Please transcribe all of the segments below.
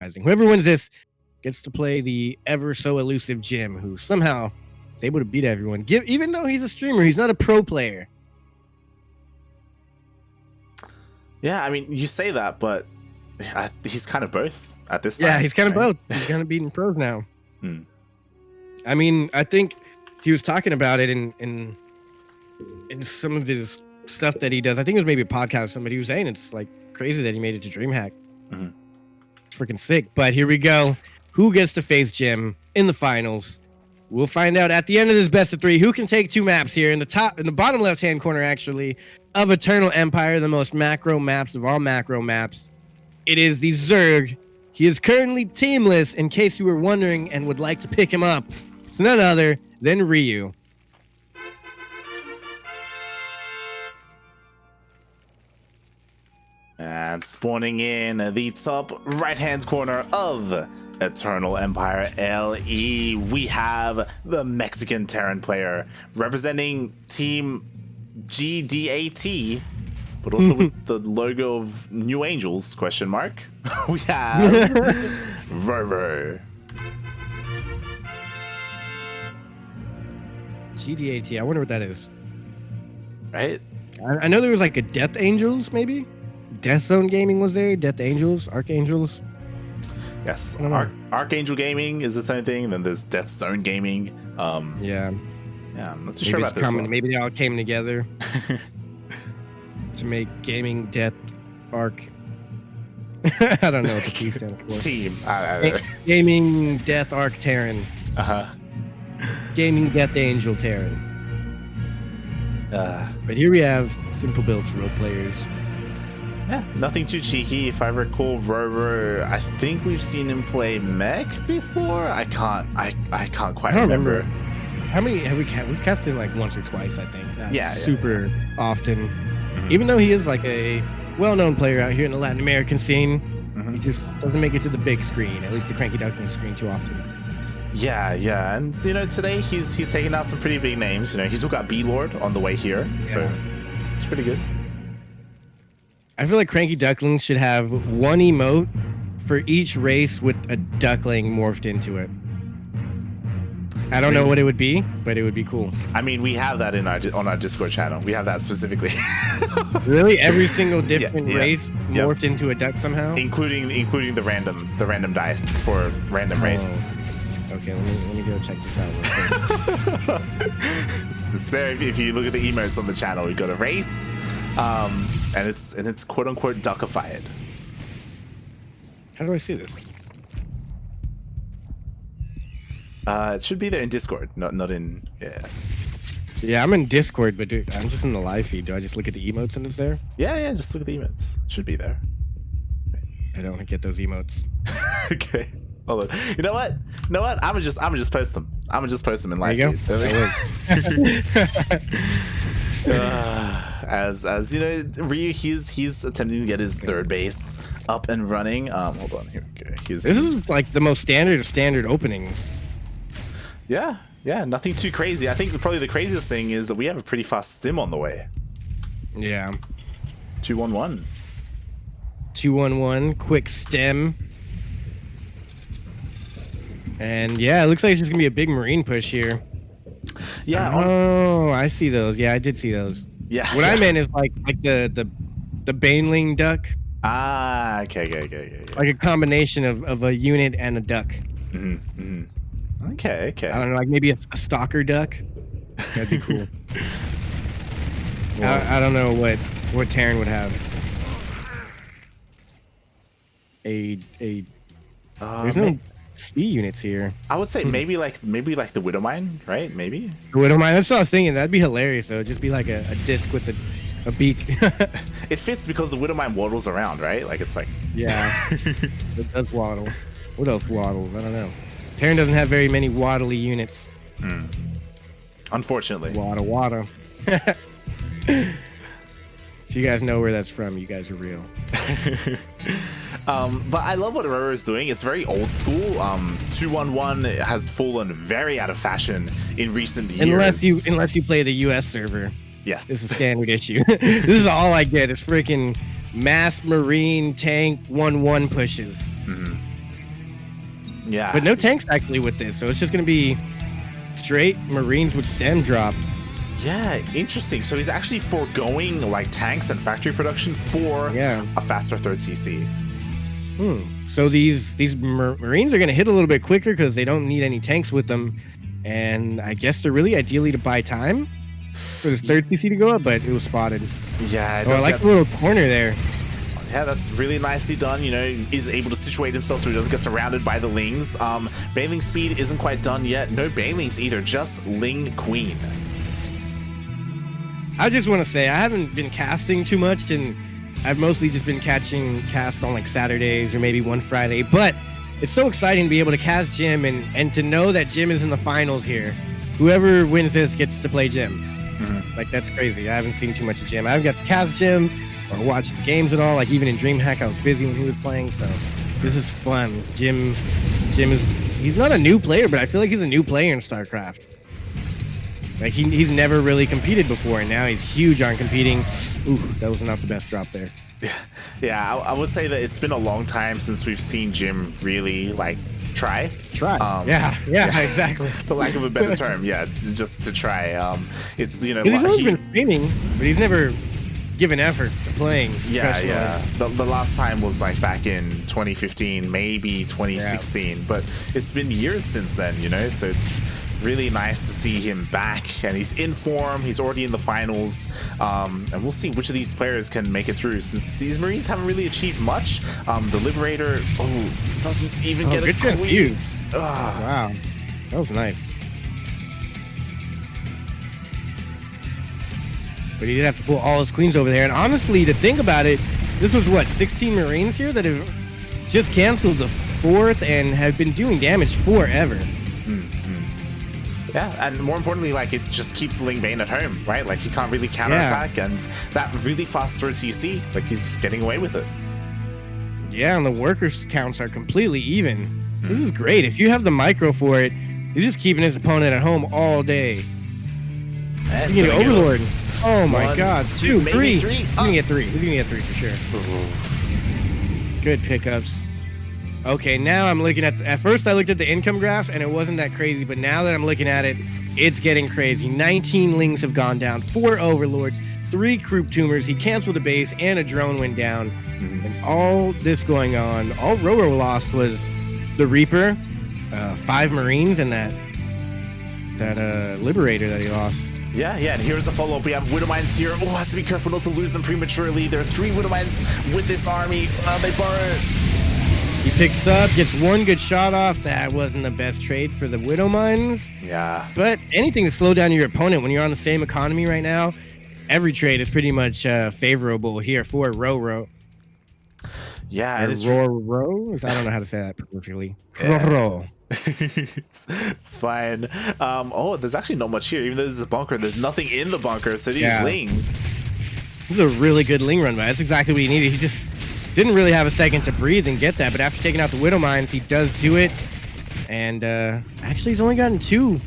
Whoever wins this gets to play the ever so elusive Jim, who somehow is able to beat everyone. Even though he's a streamer, he's not a pro player. Yeah, I mean, you say that, but he's kind of both at this time. Yeah, he's kind of both. He's kind of beating pros now. I mean, I think he was talking about it in some of his stuff that he does. I think it was maybe a podcast. Somebody was saying it's like crazy that he made it to DreamHack. It's freaking sick. But here we go. Who gets to face Jim in the finals? We'll find out at the end of this best of 3 who can take 2 maps here in the bottom left-hand corner, actually, of Eternal Empire, the most macro maps of all macro maps. It is the Zerg. He is currently teamless, in case you were wondering and would like to pick him up. It's none other than Ryu. And spawning in the top right-hand corner of Eternal Empire LE, we have the Mexican Terran player representing Team GDAT, but also with the logo of New Angels, question mark. We have RoRrO. GDAT, I wonder what that is. Right? I know there was like a Death Angels, maybe? Death Zone Gaming was there? Death Angels? Archangels? Yes. Archangel Gaming is its own thing, and then there's Death Zone Gaming. Yeah, I'm not too sure about this one. Maybe they all came together to make Gaming Death Arc. I don't know what the T stands for. Team. Gaming Death Arc Terran. Uh-huh. Gaming Death Angel Terran. But here we have simple builds role players. Yeah, nothing too cheeky. If I recall, RoRrO, I think we've seen him play mech before. I can't quite remember. How many have we've cast him like once or twice, I think. Not super often. Even though he is like a well-known player out here in the Latin American scene, he just doesn't make it to the big screen, at least the CranKy Ducklings screen, too often. Yeah, and today he's taking out some pretty big names. He's still got B-Lord on the way here, so it's pretty good. I feel like CranKy Ducklings should have one emote for each race with a duckling morphed into it. I don't know what it would be, but it would be cool. I mean, we have that on our Discord channel. We have that specifically. Really? Every single different race morphed into a duck somehow? Including the random dice for random race. Okay, let me go check this out real quick. It's there if you look at the emotes on the channel. We got a race, and it's quote unquote duckified. How do I see this? It should be there in Discord, not in Yeah, I'm in Discord, but dude, I'm just in the live feed. Do I just look at the emotes and it's there? Yeah, just look at the emotes. It should be there. I don't get those emotes. Okay. Hold on. You know what? I'm gonna just post them. I'm gonna just post them in live feed. As you know, Ryu, he's attempting to get his third base up and running. Hold on here. Okay. This is like the most standard of standard openings. Yeah, nothing too crazy. I think probably the craziest thing is that we have a pretty fast stim on the way. Yeah. 2-1-1. 2-1-1, quick stem. And yeah, it looks like it's just gonna be a big marine push here. Yeah. Oh, I see those. Yeah, I did see those. Yeah. What I meant is like the baneling duck. Ah, okay. Like a combination of a unit and a duck. Okay. I don't know, like maybe a stalker duck. That'd be cool. I don't know what Terran would have. There's no speed units here. I would say maybe like the Widowmine, right? Maybe the Widowmine. That's what I was thinking. That'd be hilarious. Though, just be like a disc with a beak. It fits because the Widowmine waddles around, right? Like it's like it does waddle. What else waddles? I don't know. Terran doesn't have very many waddly units. Unfortunately. Wada. If you guys know where that's from, you guys are real. But I love what RoRrO is doing. It's very old school. 2-1-1 has fallen very out of fashion in recent years. Unless you play the US server. Yes. It's a standard issue. This is all I get is freaking mass marine tank 1-1 pushes. Yeah. But no tanks actually with this, so it's just going to be straight Marines with stem drop. Yeah, interesting. So he's actually foregoing like tanks and factory production for a faster third CC. So these Marines are going to hit a little bit quicker because they don't need any tanks with them. And I guess they're really ideally to buy time for this third CC to go up, but it was spotted. Yeah, I like the little corner there. Yeah, that's really nicely done. You know, he's able to situate himself so he doesn't get surrounded by the Lings. Bailing speed isn't quite done yet. No Bailings either, just Ling Queen. I just want to say, I haven't been casting too much, and I've mostly just been catching cast on like Saturdays or maybe one Friday, but it's so exciting to be able to cast Jim and to know that Jim is in the finals here. Whoever wins this gets to play Jim. Like, that's crazy. I haven't seen too much of Jim. I haven't got to cast Jim or watch his games at all. Like, even in DreamHack, I was busy when he was playing, so this is fun. Jim he's not a new player, but I feel like he's a new player in StarCraft. Like, he's never really competed before, and now he's huge on competing. Ooh, that was not the best drop there. Yeah, I would say that it's been a long time since we've seen Jim really, like, try. Yeah, exactly. For lack of a better term, just to try. It's, you know, he's always been streaming, but he's never given effort to playing. Yeah. The last time was like back in 2015, maybe 2016, but it's been years since then, you know, so it's really nice to see him back, and he's in form. He's already in the finals, and we'll see which of these players can make it through, since these Marines haven't really achieved much. The Liberator doesn't even get a queen. Wow, that was nice. But he did have to pull all his queens over there, and honestly, to think about it, this was what, 16 Marines here that have just canceled the 4th and have been doing damage forever. Yeah, and more importantly, like, it just keeps Ling Bane at home, right? Like, he can't really counterattack, and that really fast third CC, like, he's getting away with it. Yeah, and the workers counts are completely even. This is great. If you have the micro for it, you're just keeping his opponent at home all day. You get Overlord. Oh my God. 2, 3. He's gonna get 3. He's gonna get 3 for sure. Good pickups. Okay, now I'm looking at first I looked at the income graph and it wasn't that crazy, but now that I'm looking at it, it's getting crazy. 19 Lings have gone down, 4 Overlords, 3 Croup Tumors. He canceled a base and a drone went down. And all this going on, all RoRrO lost was the Reaper, 5 Marines, and that Liberator that he lost. Yeah, and here's the follow-up. We have Widowmines here. Oh, has to be careful not to lose them prematurely. There are 3 Widowmines with this army. They borrow. He picks up, gets 1 good shot off. That wasn't the best trade for the Widowmines. Yeah. But anything to slow down your opponent when you're on the same economy right now, every trade is pretty much favorable here for RoRrO. Yeah, and it's RoRrO. I don't know how to say that perfectly. RoRrO. It's fine. There's actually not much here. Even though there's a bunker, there's nothing in the bunker. So these Lings. This is a really good Ling run, but that's exactly what he needed. He just didn't really have a second to breathe and get that. But after taking out the Widowmines, he does do it. And actually, he's only gotten 2.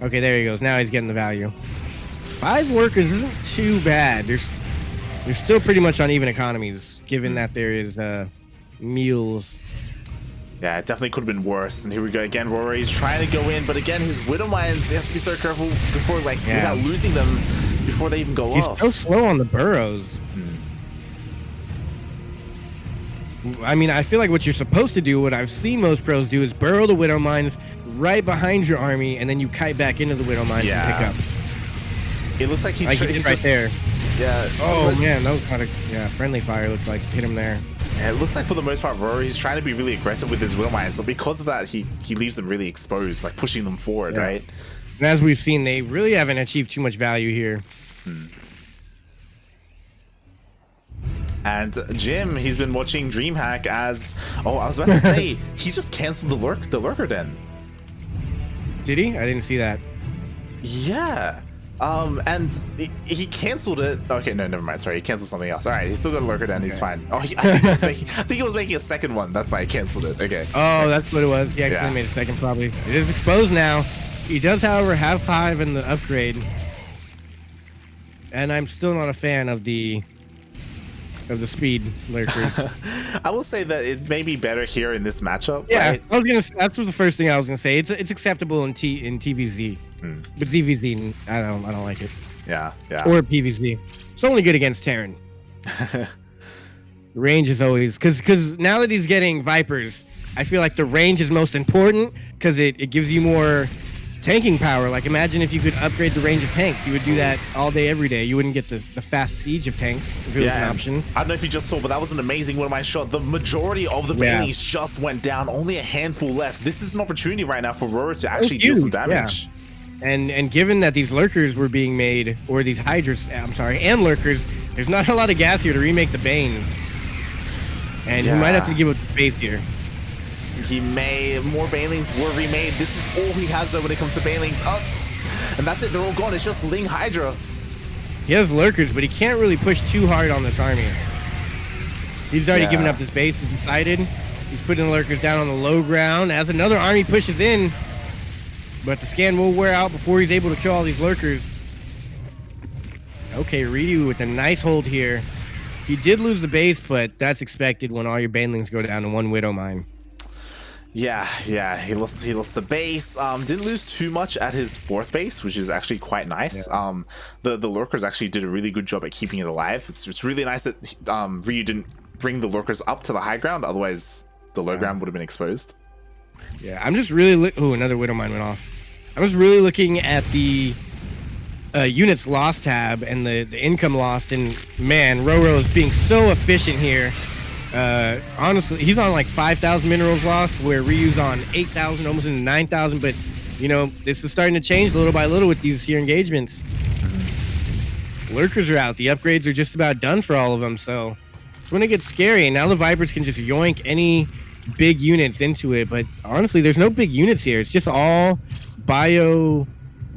Okay, there he goes. Now he's getting the value. 5 workers isn't too bad. They're still pretty much on even economies, given that there is mules. Yeah, it definitely could have been worse. And here we go again. RoRrO is trying to go in, but again, his Widowmines, he has to be so careful before, without losing them before they even go off. He's so slow on the burrows. I mean, I feel like what you're supposed to do, what I've seen most pros do, is burrow the Widowmines right behind your army, and then you kite back into the Widowmines and pick up. It looks like he's right there. Yeah. Oh man, that was kind of friendly fire. Looks like hit him there. Yeah, it looks like for the most part, RoRrO, he's trying to be really aggressive with his Widowmines. So because of that, he leaves them really exposed, like pushing them forward, right? And as we've seen, they really haven't achieved too much value here. And Jim, he's been watching DreamHack as... Oh, I was about to say, he just canceled the lurker den. Did he? I didn't see that. Yeah. And he canceled it. Okay, no, never mind. Sorry, he canceled something else. All right, he's still got a lurker den. He's fine. Oh, I think he was making a second one. That's why he canceled it. Okay. Oh, that's what it was. He actually made a second, probably. It is exposed now. He does, however, have 5 in the upgrade. And I'm still not a fan of the of the speed lurkers. I will say that it may be better here in this matchup. Yeah, right? that's the first thing I was gonna say. It's acceptable in TVZ, but ZvZ, I don't like it. Yeah. Or PVZ. It's only good against Terran. Range is always because now that he's getting Vipers, I feel like the range is most important because it gives you more tanking power. Like imagine if you could upgrade the range of tanks, you would do that all day, every day. You wouldn't get the fast siege of tanks if it was an option. I don't know if you just saw, but that was an amazing one of my shot. The majority of the Banelings just went down. Only a handful left. This is an opportunity right now for RoRrO to actually deal some damage. Yeah. And given that these lurkers were being made, or these hydras, and lurkers, there's not a lot of gas here to remake the Banes. And he might have to give up the base here. More Banelings were remade. This is all he has though when it comes to Banelings. And that's it, they're all gone. It's just Ling Hydra. He has lurkers, but he can't really push too hard on this army. He's already given up this base. He's decided. He's putting the lurkers down on the low ground as another army pushes in. But the scan will wear out before he's able to kill all these lurkers. Okay, Ryu with a nice hold here. He did lose the base, but that's expected when all your Banelings go down to one Widow Mine. Yeah, he lost the base. Didn't lose too much at his fourth base, which is actually quite nice. Yeah. The lurkers actually did a really good job at keeping it alive. It's really nice that Ryu didn't bring the lurkers up to the high ground, otherwise the low ground would have been exposed. Yeah, I'm just really another Widow Mine went off. I was really looking at the units lost tab and the income lost, and man, RoRrO is being so efficient here. Honestly, he's on like 5,000 minerals lost, where Ryu's on 8,000, almost into 9,000. But you know, this is starting to change little by little with these here engagements. Lurkers are out. The upgrades are just about done for all of them. So it's when it gets scary. And now the Vipers can just yoink any big units into it. But honestly, there's no big units here. It's just all bio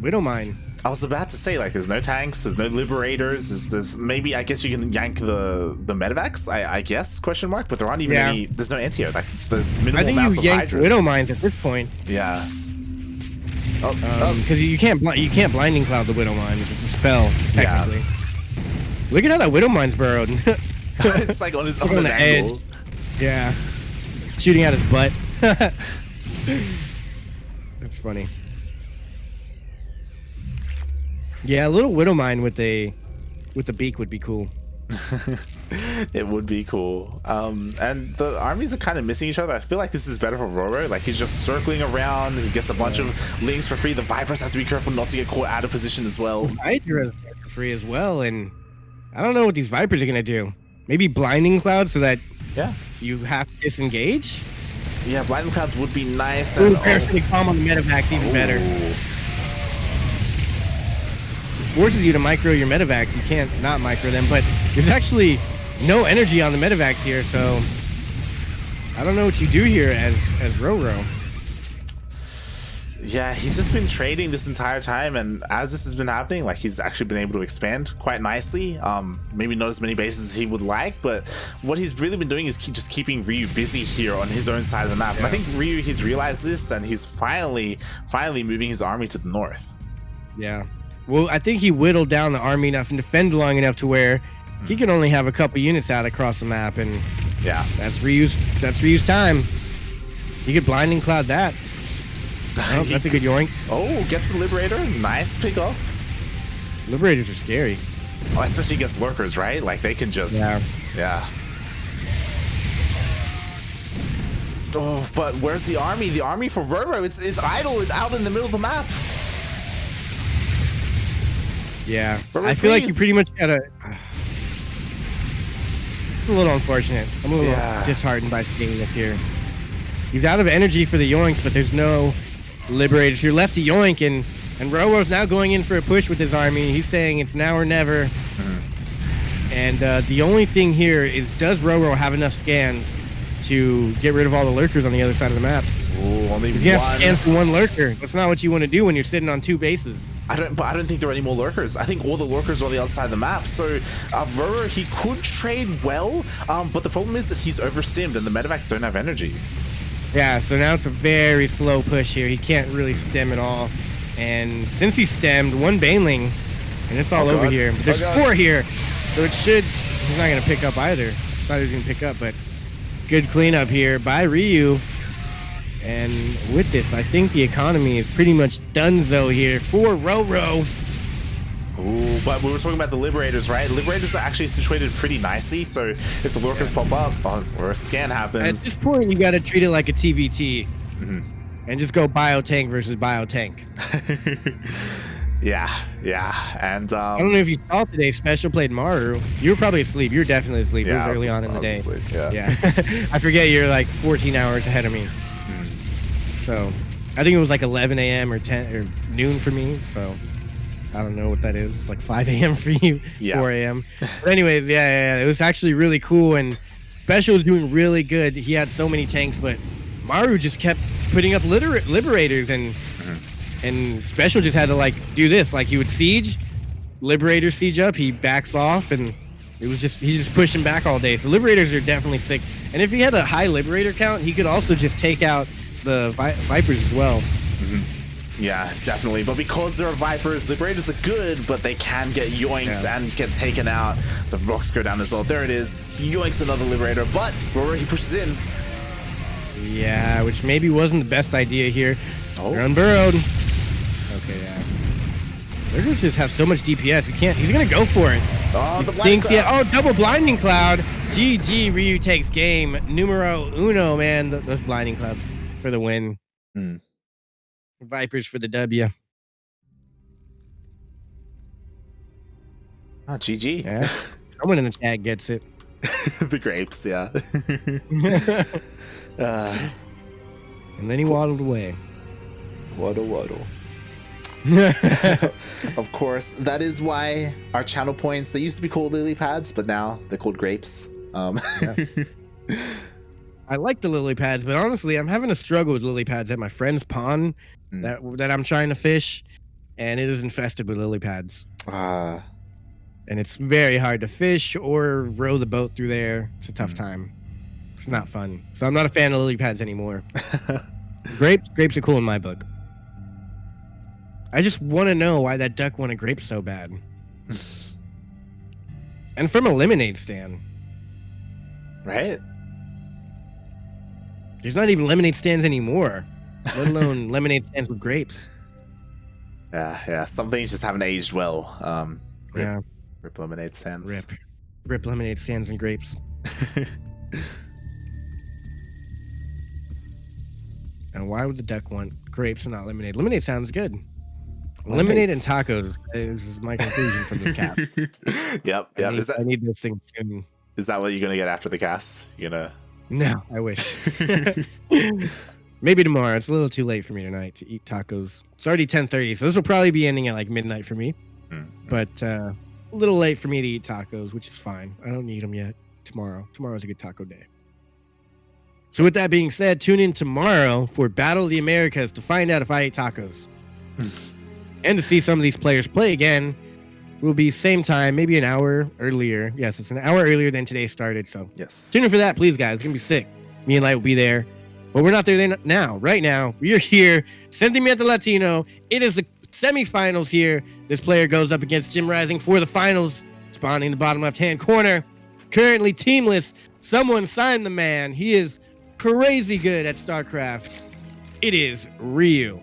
Widow Mine. I was about to say, like, there's no tanks, there's no liberators, there's maybe, I guess you can yank the medevacs, I guess, question mark, but there aren't even any, there's no anti-air, like, there's minimal amounts of hydras. I think you yank Widow Mines at this point. Yeah. Because you can't blinding cloud the Widow Mine, it's a spell, technically. Yeah. Look at how that Widow Mine's burrowed. It's like on his on the angle. Edge. Yeah. Shooting out his butt. That's funny. Yeah, a little Widow Mine with the beak would be cool. It would be cool. And the armies are kind of missing each other. I feel like this is better for RoRrO. Like, he's just circling around. He gets a bunch of Lings for free. The Vipers have to be careful not to get caught out of position as well. Hydra for free as well. And I don't know what these Vipers are going to do. Maybe Blinding Cloud so that you have to disengage? Yeah, Blinding Clouds would be nice. Ooh, Parasitic Palm on the medevacs even better. Forces you to micro your medevacs. You can't not micro them, but there's actually no energy on the medevacs here, so I don't know what you do here as RoRrO. Yeah, he's just been trading this entire time, and as this has been happening, like, he's actually been able to expand quite nicely. Maybe not as many bases as he would like, but what he's really been doing is just keeping Ryu busy here on his own side of the map. Yeah. I think Ryu, he's realized this, and he's finally moving his army to the north. Yeah. Well, I think he whittled down the army enough and defended long enough to where he can only have a couple units out across the map, and that's Ryu's time. He could Blinding Cloud that. Oh, that's a good yoink. Oh, gets the Liberator. Nice pick off. Liberators are scary. Oh, especially against lurkers, right? Like, they can just Oh, but where's the army? The army for RoRrO, it's idle out in the middle of the map. Yeah, I feel like you pretty much gotta. It's a little unfortunate. I'm a little disheartened by seeing this here. He's out of energy for the yoinks, but there's no liberators. You're left to yoink, and RoRrO's now going in for a push with his army. He's saying it's now or never. And the only thing here is, does RoRrO have enough scans to get rid of all the lurkers on the other side of the map? Ooh, only one. You have to scan for one lurker. That's not what you want to do when you're sitting on two bases. I don't think there are any more lurkers. I think all the lurkers are on the other side of the map. So RoRrO, he could trade well, but the problem is that he's overstimmed and the medevacs don't have energy. Yeah, so now it's a very slow push here. He can't really stem at all. And since he stemmed, one Baneling, and it's all over here. But there's 4 here, so it should He's not going to pick up either. Thought he was going to pick up, but good cleanup here by Ryu. And with this, I think the economy is pretty much donezo here for RoRrO. Ooh, but we were talking about the Liberators, right? Liberators are actually situated pretty nicely, so if the Lurkers pop up or a scan happens... At this point, you got to treat it like a TVT and just go Biotank versus Biotank. Yeah, and I don't know if you saw today, Special played Maru. You were probably asleep. You were definitely asleep. Yeah, it was early on in the day. Asleep, yeah. I forget you're like 14 hours ahead of me. So I think it was like 11 a.m. or 10 or noon for me. So I don't know what that is. It's like 5 a.m. for you, 4 a.m. But anyways, it was actually really cool. And Special was doing really good. He had so many tanks, but Maru just kept putting up Liberators and Special just had to like do this. Like he would siege, Liberator siege up, he backs off, and he's just pushing back all day. So Liberators are definitely sick. And if he had a high Liberator count, he could also just take out the Vipers as well. Yeah, definitely. But because there are Vipers, Liberators are good, but they can get yoinked and get taken out. The rocks go down as well. There it is. Yoinks another Liberator, but RoRrO, he pushes in. Yeah, which maybe wasn't the best idea here. Oh. They're unburrowed. Okay, Lurkers just have so much DPS. He's gonna go for it. Oh, the blinding cloud. Double blinding cloud. GG, Ryu takes game numero uno, man. Those blinding clouds for the win. Vipers for the W. Oh, GG. Yeah. Someone in the chat gets it. The grapes, yeah. And then he waddled away. Waddle. Of course, that is why our channel points, they used to be called lily pads, but now they're called grapes. I like the lily pads, but honestly, I'm having a struggle with lily pads at my friend's pond that I'm trying to fish, and it is infested with lily pads. And it's very hard to fish or row the boat through there. It's a tough time. It's not fun. So I'm not a fan of lily pads anymore. Grapes are cool in my book. I just want to know why that duck wanted grapes so bad. And from a lemonade stand. Right? There's not even lemonade stands anymore, let alone lemonade stands with grapes. Yeah. Some things just haven't aged well. Rip lemonade stands. Rip lemonade stands and grapes. And why would the duck want grapes and not lemonade? Lemonade sounds good. Lemonade and tacos is my conclusion from this cap. Yep. I need those things soon. Is that what you're gonna get after the cast? You're gonna... No, I wish. Maybe tomorrow. It's a little too late for me tonight to eat tacos. It's already 10:30, so this will probably be ending at like midnight for me. But a little late for me to eat tacos, which is fine. I don't need them yet. Tomorrow's a good taco day. So with that being said, tune in tomorrow for Battle of the Americas to find out if I ate tacos. And to see some of these players play again. Will be same time, maybe an hour earlier. Yes, it's an hour earlier than today started. So tune in for that, please, guys. It's gonna be sick. Me and Light will be there, but we're not there now. Right now, we are here. Sentimiento Latino. It is the semifinals here. This player goes up against Jim Rising for the finals. Spawning in the bottom left-hand corner. Currently teamless. Someone signed the man. He is crazy good at StarCraft. It is Ryu.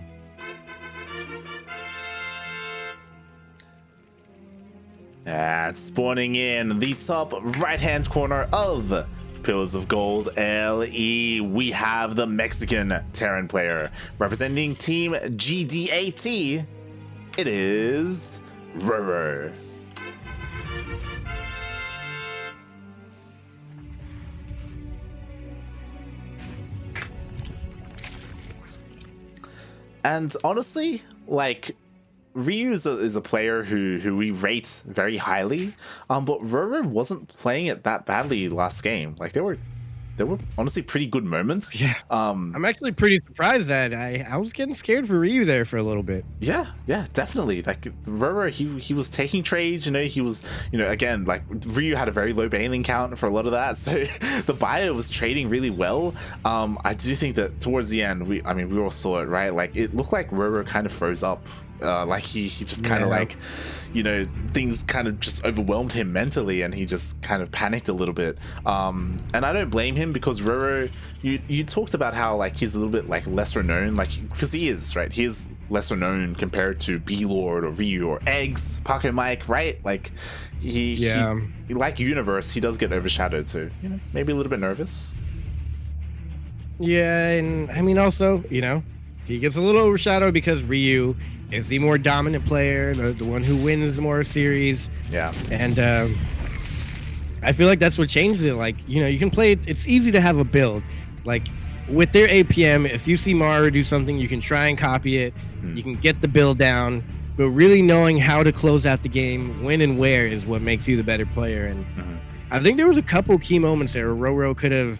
And spawning in the top right-hand corner of Pillars of Gold LE, we have the Mexican Terran player representing Team GDAT. It is RoRrO. And honestly, like, Ryu is a player who we rate very highly, but RoRrO wasn't playing it that badly last game. Like, there were honestly pretty good moments. Yeah. I'm actually pretty surprised that I was getting scared for Ryu there for a little bit. Yeah, definitely. Like, RoRrO, he was taking trades, he was, again, like, Ryu had a very low baneling count for a lot of that, so the bio was trading really well. I do think that towards the end, we all saw it, right? Like, it looked like RoRrO kind of froze up Like he just kind of like, you know, things kind of just overwhelmed him mentally, and he just kind of panicked a little bit. And I don't blame him, because RoRrO, you talked about how like he's a little bit like lesser known, like, because he is, right? He is lesser known compared to B-Lord or Ryu or Eggs, Paco Mike, right? Like he like Universe, he does get overshadowed, so you know, maybe a little bit nervous. Yeah, and I mean also, you know, he gets a little overshadowed because Ryu is the more dominant player, the one who wins more series. Yeah. And I feel like that's what changed it. Like, you know, you can play it. It's easy to have a build. Like, with their APM, if you see Maru do something, you can try and copy it. You can get the build down. But really knowing how to close out the game, when and where, is what makes you the better player. And I think there was a couple key moments there where RoRrO could have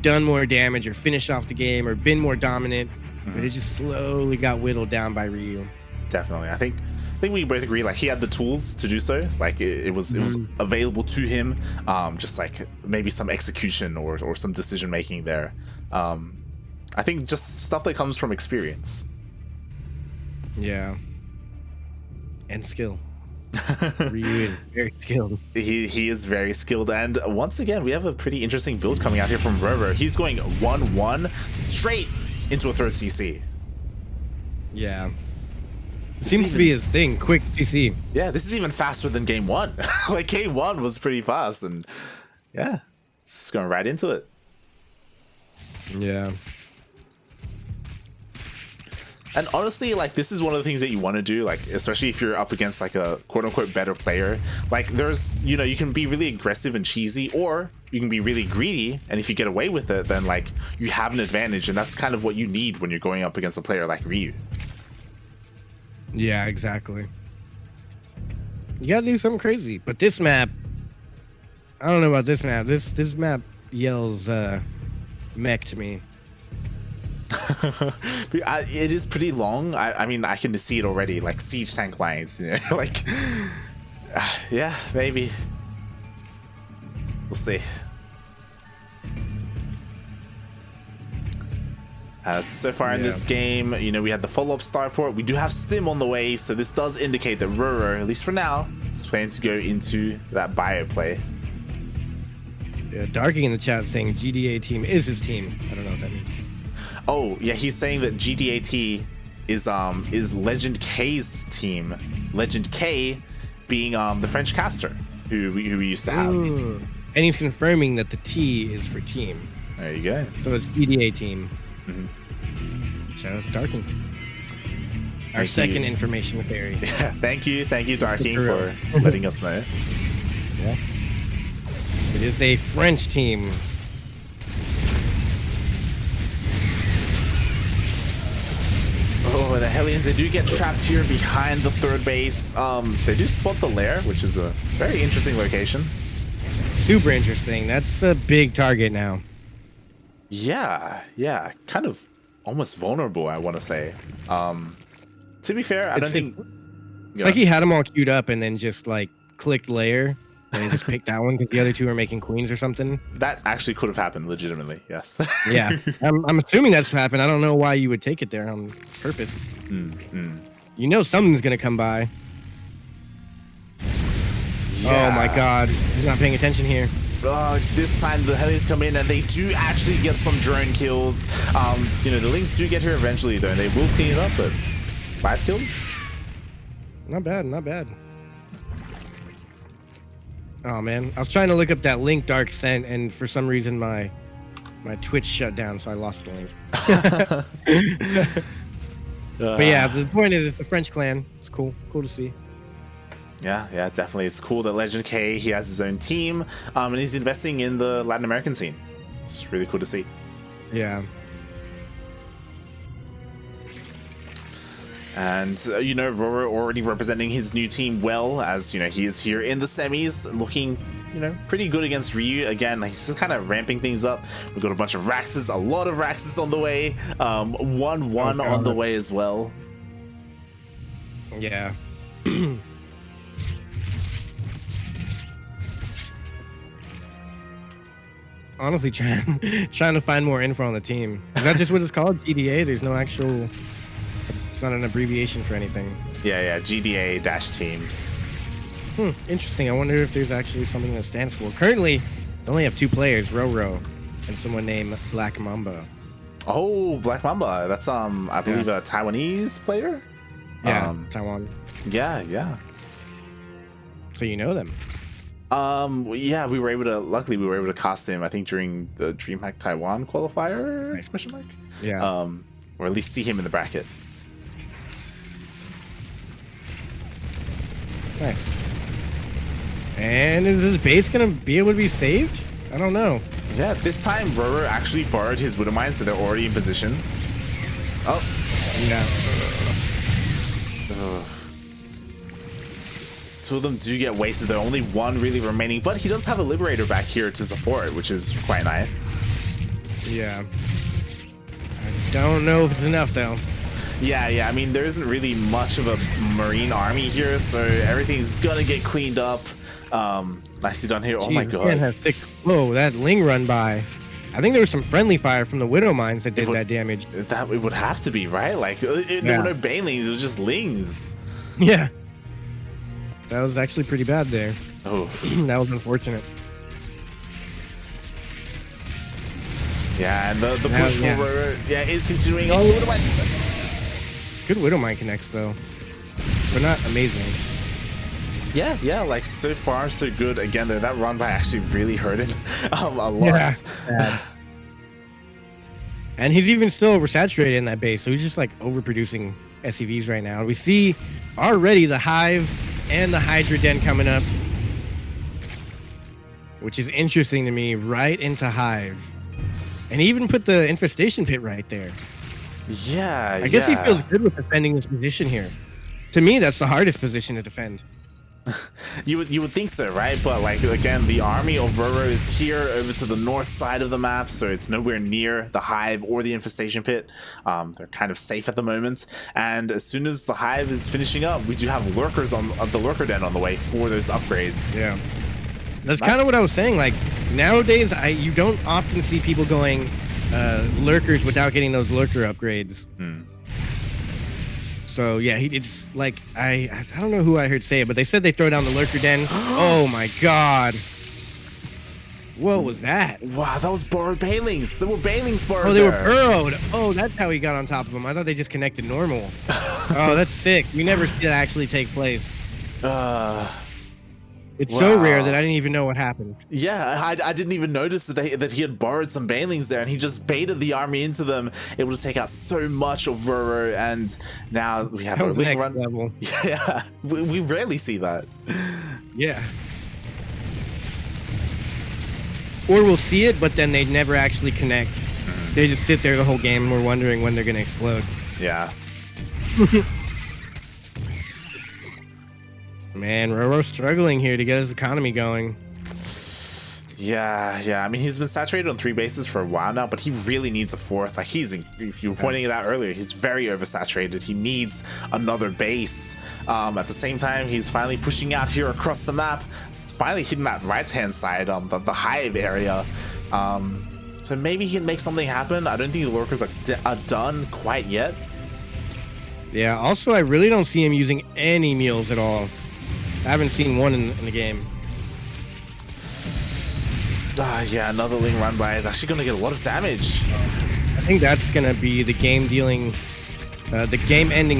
done more damage or finished off the game or been more dominant. But it just slowly got whittled down by Ryu. Definitely. I think we both agree, like, he had the tools to do so. Like it was available to him. Just like maybe some execution or some decision making there. I think just stuff that comes from experience. Yeah. And skill. Ryu is very skilled. He is very skilled, and once again we have a pretty interesting build coming out here from RoRrO. He's going 1-1 straight into a third CC. Yeah. Seems to be his thing, quick CC. Yeah, this is even faster than game one. Like game one was pretty fast, and yeah, it's just going right into it. Yeah. And honestly, like, this is one of the things that you want to do, like, especially if you're up against like a quote-unquote better player. Like, there's, you know, you can be really aggressive and cheesy, or you can be really greedy, and if you get away with it, then like you have an advantage, and that's kind of what you need when you're going up against a player like Ryu. Yeah, exactly. You gotta do something crazy. But this map, I don't know about this map. This map yells mech to me. It is pretty long. I mean, I can see it already, like siege tank lines, you know? Like, yeah, maybe we'll see. So far in this game, you know, we had the follow-up starport. We do have Stim on the way, so this does indicate that RoRrO, at least for now, is planning to go into that bio play. Yeah, Darking in the chat saying GDA team is his team. I don't know what that means. Oh yeah, he's saying that GDAT is Legend K's team. Legend K being the French caster who we used to have. Ooh. And he's confirming that the T is for team. There you go. So it's GDA team. Shout out to Darking. Our second information fairy. Yeah, thank you, Darking, for letting us know. Yeah. It is a French team. Oh, the Hellions, they do get trapped here behind the third base. They do spot the lair, which is a very interesting location. Super interesting. That's a big target now. Yeah, kind of almost vulnerable, I want to say. To be fair, I don't think... It's like he had them all queued up and then just like clicked lair and he just picked that one because the other two are making queens or something. That actually could have happened, legitimately, yes. Yeah, I'm assuming that's what happened. I don't know why you would take it there on purpose. You know something's going to come by. Yeah. Oh my god, he's not paying attention here. This time the Hellions come in and they do actually get some drone kills. You know, the Lynx do get here eventually though, and they will clean it up, but 5 kills? Not bad, not bad. Oh man, I was trying to look up that link Dark sent, and for some reason my Twitch shut down, so I lost the link. But yeah, the point is it's the French clan. It's cool to see. Yeah, definitely. It's cool that Legend K, he has his own team, and he's investing in the Latin American scene. It's really cool to see. Yeah. And, you know, RoRrO already representing his new team well, as, you know, he is here in the semis, looking, you know, pretty good against Ryu. Again, like, he's just kind of ramping things up. We've got a bunch of Raxes, a lot of Raxes on the way, 1-1 on the way as well. Yeah. Honestly, trying to find more info on the team. Is that just what it's called? GDA? There's no actual It's not an abbreviation for anything. Yeah, GDA-team. Interesting. I wonder if there's actually something that stands for. Currently, they only have 2 players, RoRrO and someone named Black Mamba. Oh, Black Mamba. That's I believe a Taiwanese player. Yeah, Taiwan. Yeah. So you know them. Yeah, luckily we were able to cast him, I think, during the DreamHack Taiwan qualifier, Nice. question mark? Yeah. Or at least see him in the bracket. Nice. And is this base gonna be able to be saved? I don't know. Yeah, this time RoRrO actually borrowed his Widow Mines, so they're already in position. Oh. Yeah. Two of them do get wasted. There's only one really remaining, but he does have a Liberator back here to support, which is quite nice. Yeah. I don't know if it's enough though. Yeah. I mean, there isn't really much of a Marine army here, so everything's gonna get cleaned up. Nicely done here. Oh my god. Whoa, that Ling run by. I think there was some friendly fire from the Widow Mines that did that damage. That it would have to be, right? Like, there were no Banelings, it was just Lings. Yeah. That was actually pretty bad there. Oh. That was unfortunate. Yeah, and the push forward is continuing. Oh, Widow Mine. Good Widow Mine connects though. But not amazing. Yeah, like so far so good. Again, though, that run by actually really hurt him a lot. Yeah. And he's even still oversaturated in that base, so he's just like overproducing SCVs right now. We see already the Hive and the Hydra Den coming up, which is interesting to me, right into Hive. And he even put the Infestation Pit right there. Yeah, I guess he feels good with defending this position here. To me, that's the hardest position to defend. You would think so, right? But like, again, the army of RoRrO is here over to the north side of the map, so it's nowhere near the Hive or the Infestation Pit. They're kind of safe at the moment, and as soon as the Hive is finishing up, we do have lurkers on the Lurker Den on the way for those upgrades. Yeah, that's kind of what I was saying. Like, nowadays, you don't often see people going lurkers without getting those lurker upgrades. So yeah, it's like I don't know who I heard say it, but they said they throw down the Lurker Den. Oh my god. What was that? Wow, that was borrowed Banelings. There were Banelings borrowed. Oh, they were burrowed. Oh, that's how he got on top of them. I thought they just connected normal. Oh, that's sick. We never see that actually take place. It's so rare that I didn't even know what happened. Yeah, I didn't even notice that he had borrowed some Banelings there, and he just baited the army into them, able to take out so much of RoRrO, and now we have our Ling run. Level. Yeah, we rarely see that. Yeah. Or we'll see it, but then they never actually connect. They just sit there the whole game, and we're wondering when they're going to explode. Yeah. Man, RoRrO's struggling here to get his economy going. Yeah. I mean, he's been saturated on 3 bases for a while now, but he really needs a 4th. Like, you were pointing it out earlier, he's very oversaturated. He needs another base. At the same time, he's finally pushing out here across the map. It's finally hitting that right-hand side, the Hive area. So maybe he can make something happen. I don't think the lurkers are done quite yet. Yeah, also, I really don't see him using any mules at all. I haven't seen one in the game. Yeah, another Ling run by is actually going to get a lot of damage. I think that's going to be the game-ending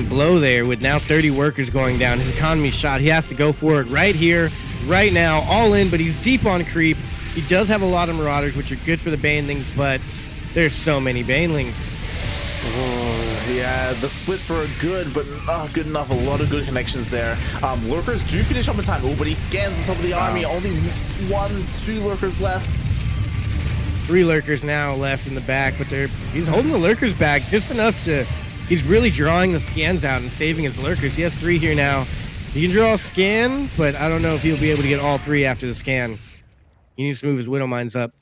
blow there, with now 30 workers going down. His economy's shot. He has to go for it right here, right now, all in, but he's deep on creep. He does have a lot of Marauders, which are good for the Banelings, but there's so many Banelings. Yeah, the splits were good, but not good enough. A lot of good connections there. Lurkers do finish up in time. Oh, but he scans on top of the army. Only 2 lurkers left. 3 lurkers now left in the back, but he's holding the lurkers back just enough to... He's really drawing the scans out and saving his lurkers. He has 3 here now. He can draw a scan, but I don't know if he'll be able to get all 3 after the scan. He needs to move his Widow Mines up.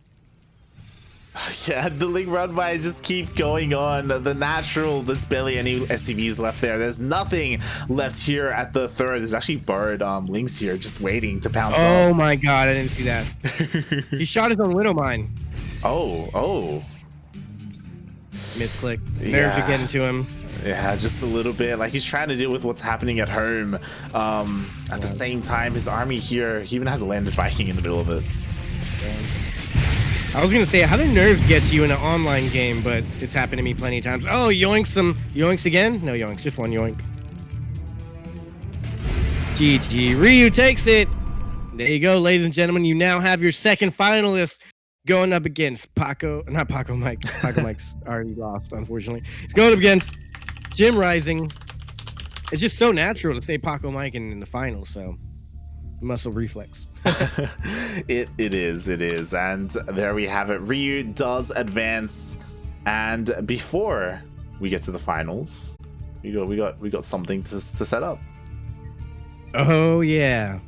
Yeah, the Ling run bys just keep going on. There's barely any SCVs left there. There's nothing left here at the 3rd. There's actually borrowed Lings here just waiting to pounce on. Oh my god, I didn't see that. He shot his own Widow Mine. Oh. Misclick. Nerves are getting to him. Yeah, just a little bit. Like, he's trying to deal with what's happening at home. At the same time, his army here, he even has a landed Viking in the middle of it. I was gonna say, how do nerves get to you in an online game? But it's happened to me plenty of times. Oh, yoink, some yoinks again? No yoinks, just one yoink. GG, Ryu takes it. There you go, ladies and gentlemen. You now have your second finalist going up against not Paco Mike. Paco Mike's already lost, unfortunately. He's going up against Jim Rising. It's just so natural to say Paco Mike in the final, so muscle reflex. It is, and there we have it. Ryu does advance, and before we get to the finals, we got something to set up. Oh yeah.